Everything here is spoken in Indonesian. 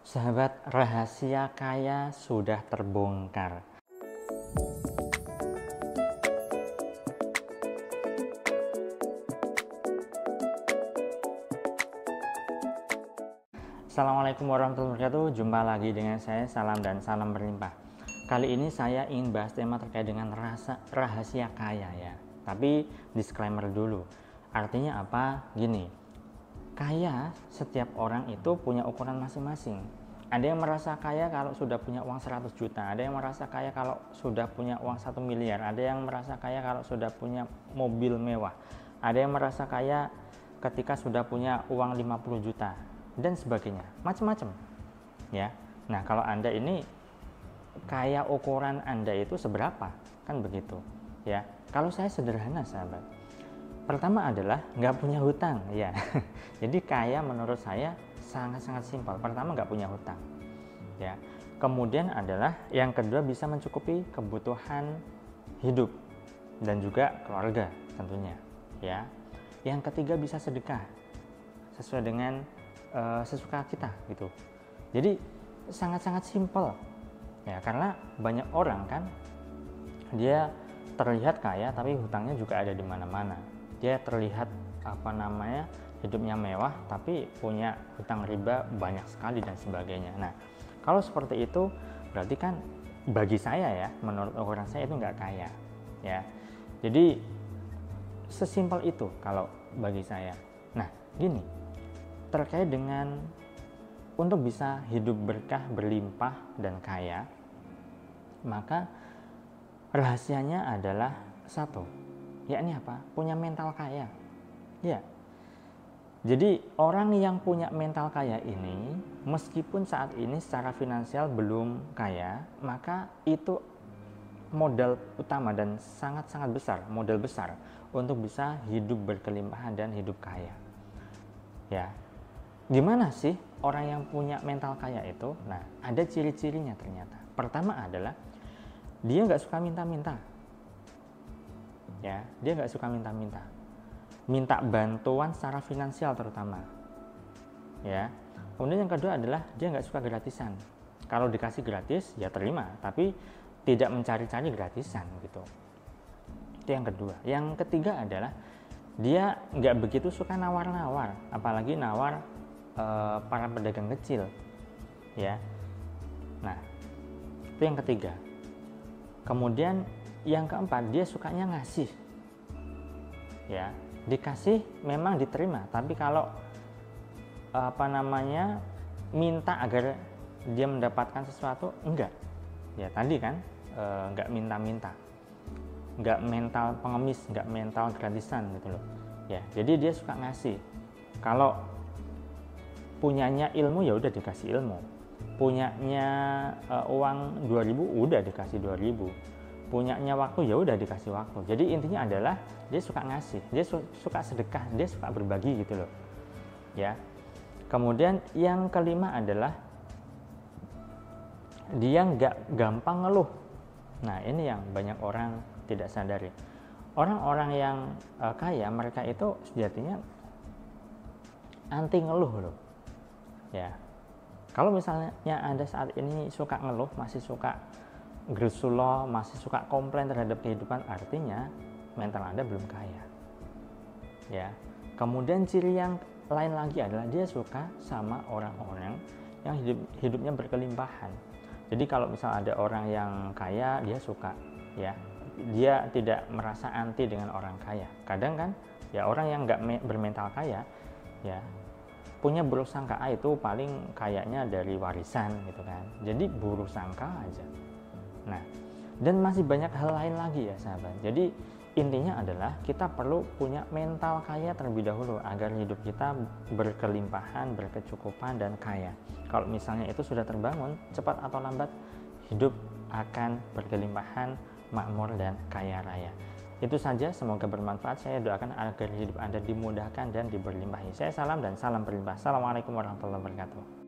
Sahabat, rahasia kaya sudah terbongkar. Assalamualaikum warahmatullahi wabarakatuh. Jumpa lagi dengan saya, Salam dan salam berlimpah. Kali ini saya ingin bahas tema terkait dengan rahasia kaya ya. Tapi disclaimer dulu. Artinya apa? Gini. Kaya, setiap orang itu punya ukuran masing-masing. Ada yang merasa kaya kalau sudah punya uang 100 juta, ada yang merasa kaya kalau sudah punya uang 1 miliar, ada yang merasa kaya kalau sudah punya mobil mewah, ada yang merasa kaya ketika sudah punya uang 50 juta, dan sebagainya, macam-macam ya. Nah, kalau Anda ini kaya, ukuran Anda itu seberapa, kan begitu ya. Kalau saya sederhana, sahabat. Pertama adalah nggak punya hutang ya. Jadi kaya menurut saya sangat-sangat simpel. Pertama, nggak punya hutang ya. Kemudian adalah yang kedua, bisa mencukupi kebutuhan hidup dan juga keluarga tentunya ya. Yang ketiga, bisa sedekah sesuai dengan sesuka kita gitu. Jadi sangat-sangat simpel ya, karena banyak orang kan dia terlihat kaya tapi hutangnya juga ada di mana-mana. Dia terlihat hidupnya mewah tapi punya hutang riba banyak sekali dan sebagainya. Nah, kalau seperti itu berarti kan bagi saya ya, menurut ukuran saya itu nggak kaya ya. Jadi sesimpel itu kalau bagi saya. Nah, gini, terkait dengan untuk bisa hidup berkah, berlimpah dan kaya, maka rahasianya adalah satu, yakni apa? Punya mental kaya ya. Jadi orang yang punya mental kaya ini, meskipun saat ini secara finansial belum kaya, maka itu modal utama dan sangat-sangat besar, modal besar untuk bisa hidup berkelimpahan dan hidup kaya ya. Gimana sih orang yang punya mental kaya itu? Nah, ada ciri-cirinya ternyata. Pertama adalah dia nggak suka minta-minta ya. Dia nggak suka minta bantuan secara finansial terutama ya. Kemudian yang kedua adalah dia nggak suka gratisan. Kalau dikasih gratis ya terima, tapi tidak mencari-cari gratisan gitu. Itu yang kedua. Yang ketiga adalah dia nggak begitu suka nawar-nawar, apalagi nawar para pedagang kecil ya. Nah, itu yang ketiga. Kemudian yang keempat, dia sukanya ngasih ya. Dikasih memang diterima, tapi kalau minta agar dia mendapatkan sesuatu, enggak ya. Tadi kan enggak minta-minta, enggak mental pengemis, enggak mental gratisan gitu loh ya. Jadi dia suka ngasih. Kalau punyanya ilmu ya udah dikasih ilmu, punyanya uang 2.000 udah dikasih 2.000, punyanya waktu ya udah dikasih waktu. Jadi intinya adalah dia suka ngasih, dia suka sedekah, dia suka berbagi gitu loh ya. Kemudian yang kelima adalah dia nggak gampang ngeluh. Nah, ini yang banyak orang tidak sadari. Orang-orang yang kaya, mereka itu sejatinya anti ngeluh loh ya. Kalau misalnya Anda saat ini suka ngeluh, masih suka gersuloh, masih suka komplain terhadap kehidupan, artinya mental Anda belum kaya ya. Kemudian ciri yang lain lagi adalah dia suka sama orang-orang yang hidupnya berkelimpahan. Jadi kalau misal ada orang yang kaya, dia suka ya, dia tidak merasa anti dengan orang kaya. Kadang kan ya orang yang nggak bermental kaya ya punya buruk sangka, itu paling kayaknya dari warisan gitu kan. Jadi buruk sangka aja. Nah, dan masih banyak hal lain lagi ya sahabat. Jadi intinya adalah kita perlu punya mental kaya terlebih dahulu agar hidup kita berkelimpahan, berkecukupan dan kaya. Kalau misalnya itu sudah terbangun, cepat atau lambat hidup akan berkelimpahan, makmur dan kaya raya. Itu saja, semoga bermanfaat. Saya doakan agar hidup Anda dimudahkan dan diberlimpahi. Saya salam dan salam berlimpah. Assalamualaikum warahmatullahi wabarakatuh.